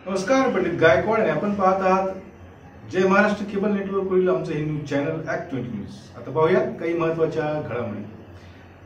नमस्कार, पंडित गायकवाड आहे. आपण पाहत आहात जय महाराष्ट्र केबल नेटवर्कवरील आमचं हे न्यूज चॅनल ॲक्ट 20 न्यूज. आता पाहूया काही महत्त्वाच्या घडामोडी.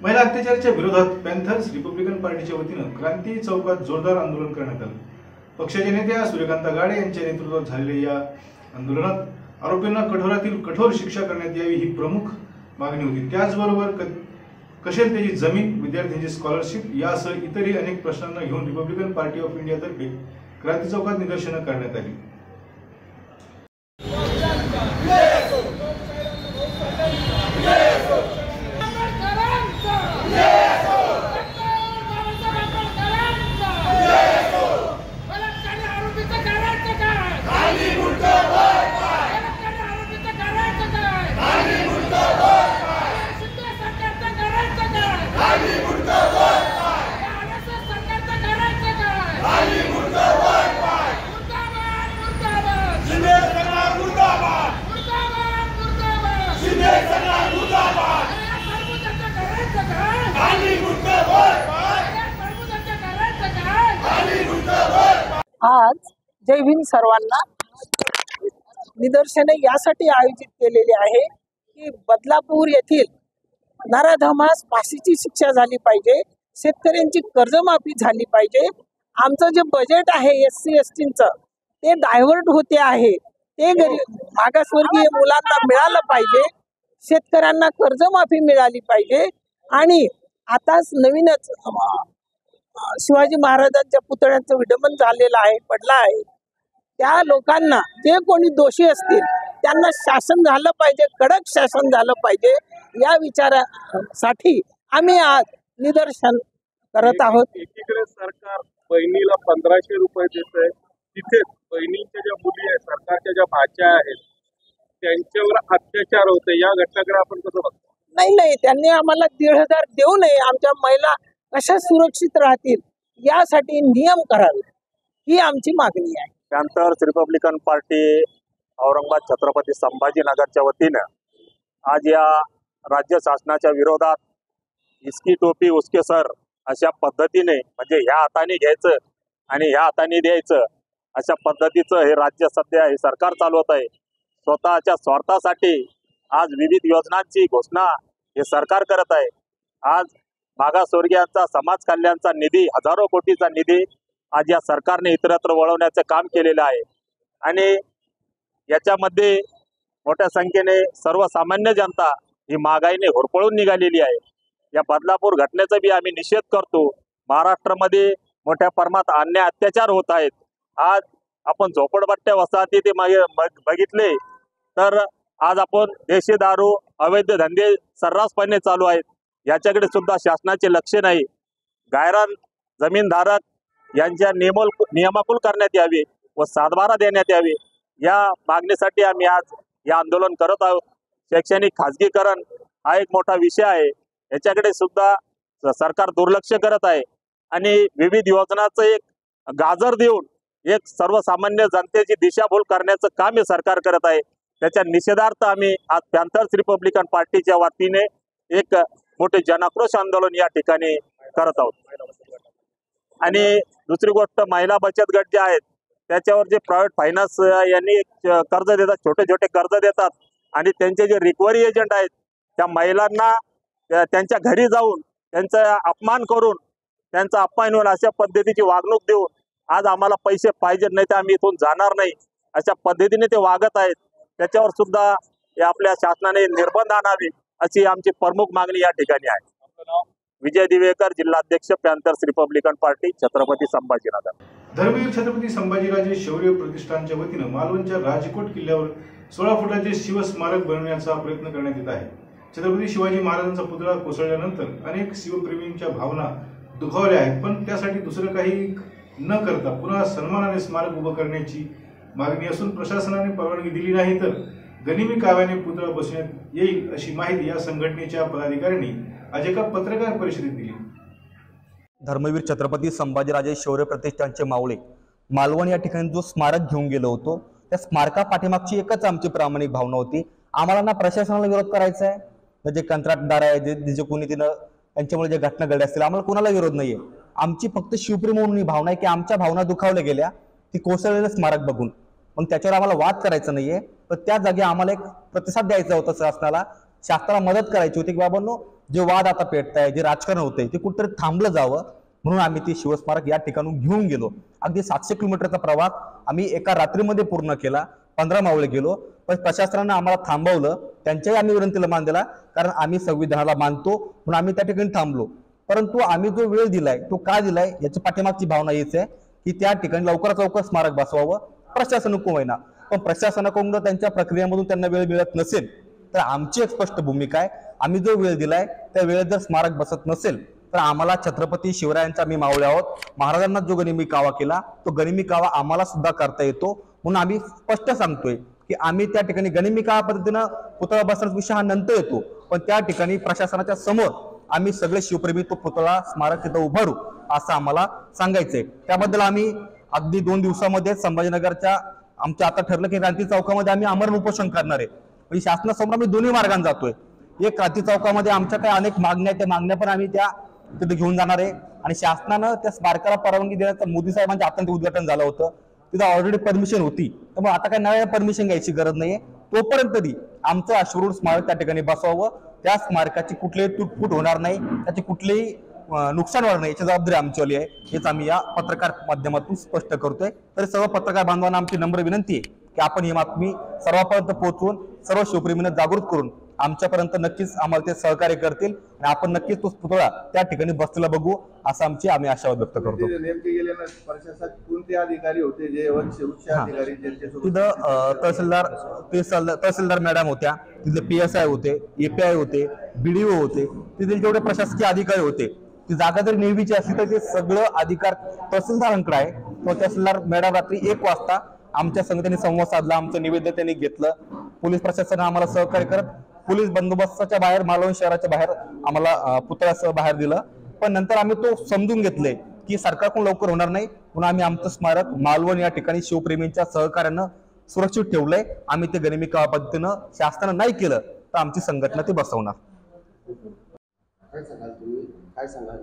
महिला अत्याचाराच्या विरोधात पॅन्थर्स रिपब्लिकन पार्टीच्या वतीनं क्रांती चौकात जोरदार आंदोलन करण्यात आलं. पक्षाच्या नेत्या सूर्यकांता गाडे यांच्या नेतृत्वात झालेल्या या आंदोलनात आरोपींना कठोरातील कठोर शिक्षा करण्यात यावी ही प्रमुख मागणी होती. त्याचबरोबर कशेल त्याची जमीन, विद्यार्थ्यांची स्कॉलरशिप यासह इतरही अनेक प्रश्नांना घेऊन रिपब्लिकन पार्टी ऑफ इंडियातर्फे क्रांती चौकात निदर्शनं करण्यात आली. आज जय भीम सर्वांना निदर्शने यासाठी आयोजित केलेले आहे की बदलापूर येथील नराधमास फाशीची शिक्षा झाली पाहिजे, शेतकऱ्यांची कर्जमाफी झाली पाहिजे. आमचं जे बजेट आहे SC STचं ते डायव्हर्ट होते आहे, ते मागासवर्गीय मुलांना मिळालं पाहिजे, शेतकऱ्यांना कर्जमाफी मिळाली पाहिजे. आणि आताच नवीनच शिवाजी महाराजांच्या पुतळ्याचं विडंबन झालेलं आहे, पडला आहे. त्या लोकांना, जे कोणी दोषी असतील त्यांना शासन झालं पाहिजे, कडक शासन झालं पाहिजे. या विचारासाठी आम्ही आज निदर्शन करत आहोत. एकीकडे सरकार बहिणीला 1500 रुपये देतंय, तिथे बहिणींच्या ज्या मुली आहेत, सरकारच्या ज्या भाच्या आहेत, त्यांच्यावर अत्याचार होते. या घटनाकडे आपण कसं बघतो? नाही, त्यांनी आम्हाला 1500 देऊ नये. आमच्या महिला कशा सुरक्षित राहतील यासाठी नियम करावे, ही आमची मागणी आहे. Panthers Republican Party Aurangabad Chhatrapati संभाजीनगरच्या वतीनं आज या राज्य शासनाच्या विरोधात इसकी टोपी उसके सर अशा पद्धतीने, म्हणजे ह्या हाताने घ्यायचं आणि ह्या हाताने द्यायचं अशा पद्धतीचं हे राज्य सध्या हे सरकार चालवत आहे. स्वतःच्या स्वार्थासाठी आज विविध योजनांची घोषणा हे सरकार करत आहे. आज मागासवर्गीयांचा समाज कल्याणचा निधी, हजारो कोटीचा निधी आज या सरकारने इतरत्र वळवण्याचं काम केलेलं आहे. आणि याच्यामध्ये मोठ्या संख्येने सर्वसामान्य जनता ही महागाईने होरपळून निघालेली आहे. या बदलापूर घटनेचा बी आम्ही निषेध करतो. महाराष्ट्रामध्ये मोठ्या प्रमाणात अन्याय अत्याचार होत आहेत. आज आपण झोपडपट्ट्या वसाहती ते बघितले तर आज आपण देशी दारू, अवैध धंदे सर्रासपणे चालू आहेत. याच्याकडे सुद्धा शासनाचे लक्ष नाही. गायरान जमीनधारक यांच्या नियमाकुल करण्यात यावे व सातबारा देण्यात यावे, या मागणीसाठी आम्ही आज हे आंदोलन करत आहोत. शैक्षणिक खाजगीकरण हा एक मोठा विषय आहे, याच्याकडे सुद्धा सरकार दुर्लक्ष करत आहे. आणि विविध योजनांचं एक गाजर देऊन एक सर्वसामान्य जनतेची दिशाभूल करण्याचं काम हे सरकार करत आहे. त्याच्या निषेधार्थ आम्ही आज पॅन्थर्स रिपब्लिकन पार्टीच्या वतीने एक मोठे जनाक्रोश आंदोलन या ठिकाणी करत आहोत. आणि दुसरी गोष्ट, महिला बचत गट जे आहेत त्याच्यावर जे प्रायव्हेट फायनान्स यांनी कर्ज देतात, छोटे छोटे कर्ज देतात आणि त्यांचे जे रिकव्हरी एजंट आहेत त्या महिलांना त्यांच्या घरी जाऊन त्यांचा अपमान करून, त्यांचा अपमान होऊन अशा पद्धतीची वागणूक देऊन आज आम्हाला पैसे पाहिजे, नाही तर आम्ही इथून जाणार नाही, अशा पद्धतीने ते वागत आहेत. त्याच्यावर सुद्धा आपल्या शासनाने निर्बंध आणावे अशी आमची प्रमुख मागणी या ठिकाणी आहे. विजय दिवेकर, जिल्हाध्यक्ष, Panthers Republican Party, Chhatrapati Sambhajinagar. Dharmaveer Chhatrapati Sambhajiraje Shaurya प्रतिष्ठानच्या वतीनं मालवणच्या राजकोट किल्ल्यावर 16 फुटाचे शिवस्मारक बनवण्याचा प्रयत्न करण्यात येत आहे. छत्रपती शिवाजी महाराजांचा पुतळा कोसळल्यानंतर अनेक शिवप्रेमींच्या भावना दुखावल्या आहेत, पण त्यासाठी दुसरं काही न करता पुन्हा सन्मानाने स्मारक उभं करण्याची मागणी असून प्रशासनाने परवानगी दिली नाही तर गनिमी काव्याने पुतळा बसवण्यात येईल अशी माहिती या संघटनेच्या पदाधिकाऱ्यांनी आज एका पत्रकार परिषदेत दिली. धर्मवीर छत्रपती संभाजीराजे शौर्य प्रतिष्ठानचे मावळे मालवण या ठिकाणी जो स्मारक घेऊन गेलो होतो, त्या स्मारका पाठीमागची एकच आमची प्रामाणिक भावना होती, आम्हाला ना प्रशासनाला विरोध करायचा आहे, जे कंत्राटदार आहे, जे कोणी तिनं त्यांच्यामुळे जे घटना घडल्या असतील, आम्हाला कोणाला विरोध नाहीये. आमची फक्त शिवप्रेम म्हणून ही भावना आहे की आमच्या भावना दुखावल्या गेल्या, ती कोसळलेलं स्मारक बघून, मग त्याच्यावर आम्हाला वाद करायचा नाहीये, पण त्या जागी आम्हाला एक प्रतिसाद द्यायचा होता शासनाला, शासनाला मदत करायची होती की बाबांनो जे वाद आता पेटताय, जे राजकारण होतंय ते कुठेतरी थांबलं जावं, म्हणून आम्ही ते शिवस्मारक या ठिकाणून घेऊन गेलो. अगदी 700 किलोमीटरचा प्रवास आम्ही एका रात्रीमध्ये पूर्ण केला. 15 मावळे गेलो, पण प्रशासनानं आम्हाला थांबवलं. त्यांच्याही आम्ही विनंतीला मान दिला, कारण आम्ही संविधानाला मानतो म्हणून आम्ही त्या ठिकाणी थांबलो. परंतु आम्ही जो वेळ दिलाय तो का दिलाय याची पाठीमागची भावना हीच आहे की त्या ठिकाणी लवकरात लवकर स्मारक बसवावं. प्रशासन होईना, पण प्रशासनाकडून त्यांच्या प्रक्रियेमधून त्यांना वेळ मिळत नसेल तर आमची एक स्पष्ट भूमिका आहे, आम्ही जो वेळ दिलाय त्या वेळेत जर स्मारक बसत नसेल तर आम्हाला छत्रपती शिवरायांचा आम्ही मावळे आहोत. महाराजांना जो गनिमी कावा केला तो गनिमी कावा आम्हाला सुद्धा करता येतो, म्हणून आम्ही स्पष्ट सांगतोय की आम्ही त्या ठिकाणी गनिमी कावा पद्धतीनं पुतळा बसण्याचा विषय हा नंतर येतो, पण त्या ठिकाणी प्रशासनाच्या समोर आम्ही सगळे शिवप्रेमी तो पुतळा स्मारक तिथं उभारू असं आम्हाला सांगायचंय. त्याबद्दल आम्ही अगदी 2 दिवसामध्ये संभाजीनगरच्या आमच्या आता ठरलं की क्रांती चौकामध्ये आम्ही आमरण उपोषण करणार आहे. म्हणजे शासनासमोर आम्ही दोन्ही मार्गाने जातोय. एक क्रांती चौकामध्ये आमच्या काही अनेक मागण्या आहेत, त्या मागण्या पण आम्ही त्या तिथे घेऊन जाणार आहे. आणि शासनानं त्या स्मारकाला परवानगी देण्याचं मोदी साहेबांच्या हाताने उद्घाटन झालं होतं, तिथं ऑलरेडी परमिशन होती, त्यामुळे आता काही नव्या परमिशन घ्यायची गरज नाहीये. तोपर्यंत तरी आमचं अश्वरूढ स्मारक त्या ठिकाणी बसवावं, त्या स्मारकाची कुठलीही तुटफूट होणार नाही, त्याची कुठलीही नुकसान होणार नाही याची जबाबदारी आमचीवाली आहे. हेच आम्ही या पत्रकार माध्यमातून स्पष्ट करतोय. तर सर्व पत्रकार बांधवांना आमची नम्र विनंती आहे की आपण ही बातमी सर्वांपर्यंत पोहोचवून सर्व शिवप्रेमींना जागृत करून आमच्यापर्यंत नक्कीच आम्हाला ते सहकार्य करतील आणि आपण नक्कीच तो पुतळा त्या ठिकाणी बसलेला बघू असं आम्ही आशावाद व्यक्त करतो. नेमके गेलेला प्रशासक कोणते अधिकारी होते जे उच्च अधिकारी तिथं तहसीलदार मॅडम होत्या, तिथले PSI होते, API होते, BDO होते, तिथे जेवढे प्रशासकीय अधिकारी होते. ती जागा जर नेहमीची असली तर ते सगळं अधिकार तहसीलदारांकडे आहे. तो तहसीलदार मॅडम रात्री 1 वाजता आमच्या संघ त्यांनी संवाद साधला, आमचं निवेदन त्यांनी घेतलं. पोलीस प्रशासनाने आम्हाला सहकार्य करत पोलीस बंदोबस्ताच्या बाहेर मालवण शहराच्या बाहेर आम्हाला पुतळ्यासह बाहेर दिलं. पण नंतर आम्ही तो समजून घेतले की सरकारकडून लवकर होणार नाही, म्हणून आम्ही आमचं स्मारक मालवण या ठिकाणी शिवप्रेमींच्या सहकार्यानं सुरक्षित ठेवलंय. आम्ही ते गनिमी कावा पद्धतीनं शासनानं नाही केलं तर आमची संघटना ते बसवणार. काय सांगाल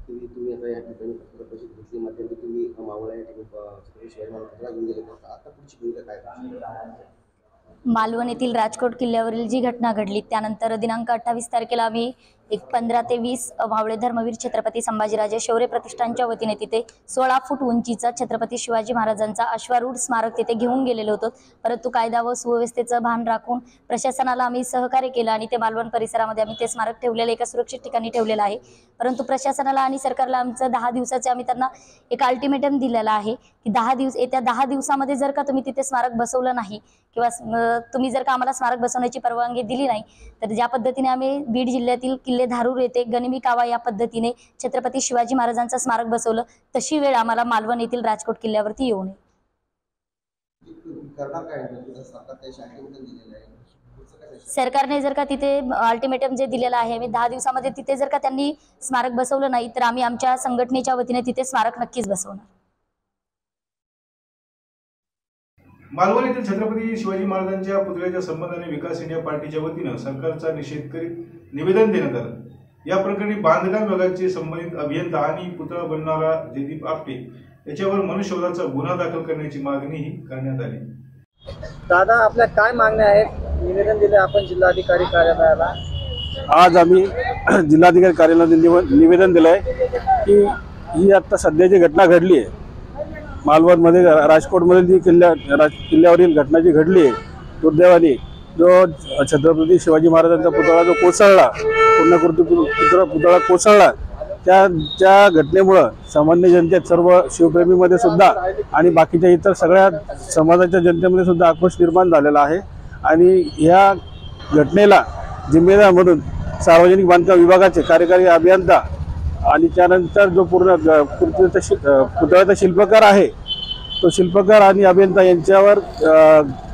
तुम्ही आता या ठिकाणी परिषद घेतली, मध्यंतरी तुम्ही मावळा या ठिकाणी शहराला घेऊन गेले, आता पुढची भूमिका काय? मालवण येथील राजकोट किल्ल्यावरील जी घटना घडली त्यानंतर दिनांक 28 तारखेला आम्ही 15 ते 20 मावळे धर्मवीर छत्रपती संभाजीराजे शौर्य प्रतिष्ठानच्या वतीने तिथे 16 फूट उंचीचा छत्रपती शिवाजी महाराजांचा अश्वारूढ स्मारक तिथे घेऊन गेलेलो होतो. परंतु कायदा व सुव्यवस्थेचं भान राखून प्रशासनाला आम्ही सहकार्य केलं आणि ते मालवण परिसरामध्ये आम्ही ते स्मारक ठेवलेलं एका सुरक्षित ठिकाणी ठेवलेलं आहे. परंतु प्रशासनाला आणि सरकारला आमचं 10 दिवसाचे आम्ही त्यांना एक अल्टिमेटम दिलेला आहे की 10 दिवस येत्या 10 दिवसामध्ये जर का तुम्ही तिथे स्मारक बसवलं नाही किंवा तुम्ही जर का आम्हाला स्मारक बसवण्याची परवानगी दिली नाही तर ज्या पद्धतीने आम्ही बीड जिल्ह्यातील किल्ले धारूर येथे गनिमी कावा या पद्धतीने छत्रपती शिवाजी महाराजांचं स्मारक बसवलं तशी वेळ आम्हाला मालवण येथील राजकोट किल्ल्यावरती येऊ नये. सरकारने जर का तिथे अल्टिमेटम जे दिलेलं आहे आम्ही 10 दिवसामध्ये तिथे जर का त्यांनी स्मारक बसवलं नाही तर आम्ही आमच्या संघटनेच्या वतीने तिथे स्मारक नक्कीच बसवणार. मालवण येथील छत्रपती शिवाजी महाराजांच्या पुतळ्याच्या संबंधाने विकास इंडिया पार्टीच्या वतीनं सरकारचा निषेध करीत निवेदन देण्यात आलं. या प्रकरणी बांधकाम विभागाचे संबंधित अभियंता आणि पुतळा बनवणारा जयदीप आपटे याच्यावर मनुष्यवधाचा गुन्हा दाखल करण्याची मागणीही करण्यात आली. दादा, आपल्या काय मागण्या आहेत? निवेदन दिले आपण जिल्हाधिकारी कार्यालयाला. आज आम्ही जिल्हाधिकारी कार्यालयाला निवेदन दिलंय की ही आता सध्या जी घटना घडली आहे मालवणमध्ये राजकोटमध्ये जी किल्ल्यावरील घटना जी घडली आहे दुर्दैवाने, जो छत्रपती शिवाजी महाराजांचा पुतळा जो कोसळला, पूर्णाकृती पुतळा कोसळला, त्या घटनेमुळं सामान्य जनतेत सर्व शिवप्रेमीमध्ये सुद्धा आणि बाकीच्या इतर सगळ्या समाजाच्या जनतेमध्ये सुद्धा आक्रोश निर्माण झालेला आहे. आणि या घटनेला जिम्मेदार म्हणून सार्वजनिक बांधकाम विभागाचे कार्यकारी अभियंता आणि त्यानंतर जो पूर्ण पुतळ्याचा शिल्पकार आहे तो शिल्पकार आणि अभियंता यांच्यावर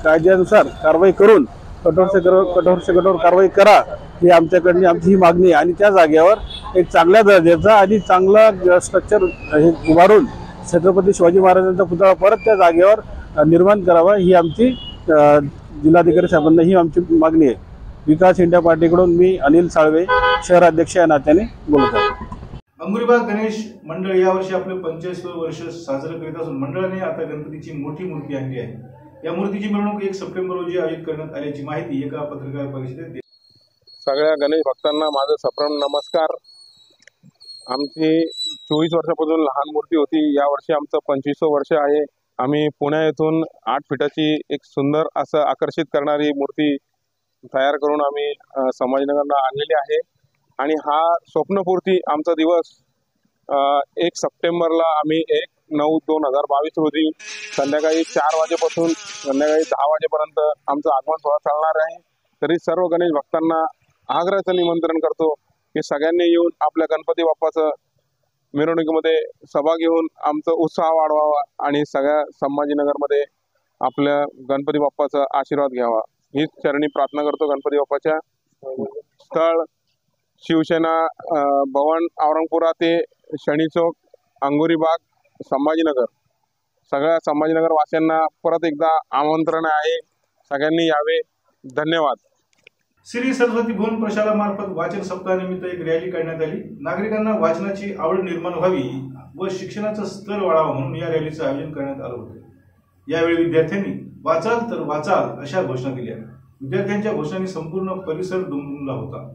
कायद्यानुसार कारवाई करून कठोर से कठोर कारवाई करा ही आमच्याकडनी आमची ही मागणी आहे. आणि त्या जागेवर एक चांगल्या दर्जाचा आणि चांगला स्ट्रक्चर हे उभारून छत्रपती शिवाजी महाराजांचा पुतळा परत त्या जागेवर निर्माण करावा ही आमची जिल्हाधिकारी साहेबांना ही आमची मागणी आहे. विकास इंडिया पार्टीकडून मी अनिल साळवे शहराध्यक्ष या नात्याने बोलत आहे. अंगुरीबाग गणेश मंडळ यावर्षी आपलं 45वे वर्ष साजरं करीत असून मंडळाने आता गणपतीची मोठी मूर्ती आणली आहे। या मूर्तीची मिरवणूक 1 सप्टेंबर रोजी आयोजित करण्यात आल्याची माहिती एका पत्रकार परिषदेत दिली। सगळ्या गणेश भक्तांना माझं सप्रम नमस्कार। आमची 24 वर्षापासून लहान मूर्ती होती, यावर्षी आमचं 25वं वर्ष आहे। आम्ही पुणे येथून 8 फीटाची एक सुंदर असं आकर्षित करणारी मूर्ती तयार करून आम्ही संभाजीनगरला आणलेली आहे आणि हा स्वप्नपूर्ती आमचा दिवस 1 सप्टेंबरला आम्ही 1/9/2022 रोजी संध्याकाळी 4 वाजेपासून संध्याकाळी 10 वाजेपर्यंत आमचं आगमन सोहळा चालणार आहे। तरी सर्व गणेश भक्तांना आग्रहाचं निमंत्रण करतो की सगळ्यांनी येऊन आपल्या गणपती बाप्पाचं मिरवणुकीमध्ये सहभाग घेऊन आमचा उत्साह वाढवावा आणि सगळ्या संभाजीनगरमध्ये आपल्या गणपती बाप्पाचा आशीर्वाद घ्यावा हीच चरणी प्रार्थना करतो। गणपती बाप्पाच्या स्थळ शिवसेना भवन औरंगपुरा ते शनी चौक अंगुरीबाग संभाजीनगर, सगळ्या संभाजीनगर वासियांना परत एकदा आमंत्रण आहे, सगळ्यांनी यावे। धन्यवाद। श्री सरस्वती भुवन प्रशालामार्फत वाचन सप्ताहानिमित्त एक रॅली काढण्यात आली। नागरिकांना वाचनाची आवड निर्माण व्हावी व शिक्षणाचा स्तर वाढावा म्हणून या रॅलीचं आयोजन करण्यात आलं होतं। यावेळी विद्यार्थ्यांनी वाचाल तर वाचाल अशा घोषणा दिल्या। विद्यार्थ्यांच्या घोषणांनी संपूर्ण परिसर दुमदुमला होता।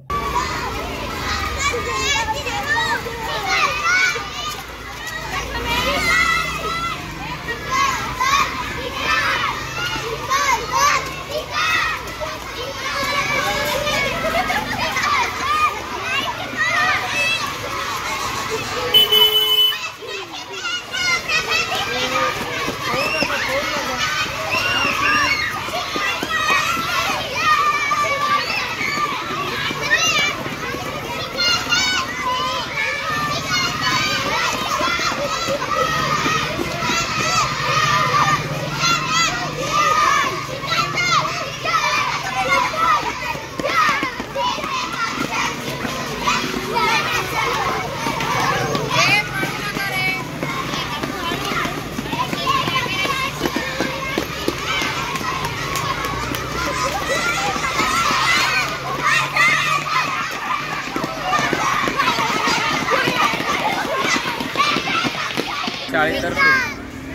शाळेतर्फे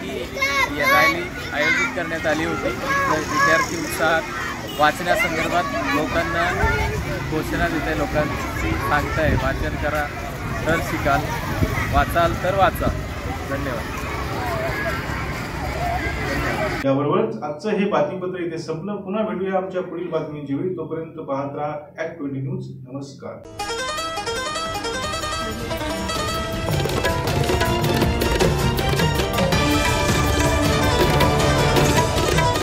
ही रॅली आयोजित करण्यात आली होती। विद्यार्थी उत्साहात वाचण्यासंदर्भात लोकांना घोषणा देत लोकांची सांगत आहे, वाचन करा तर शिकाल, वाचाल तर वाचा। धन्यवाद। याबरोबरच आजचं हे बातमीपत्र इथे संपलं। पुन्हा भेटूया आमच्या पुढील बातमींची वेळी। तोपर्यंत पाहत राहा @20 न्यूज। नमस्कार।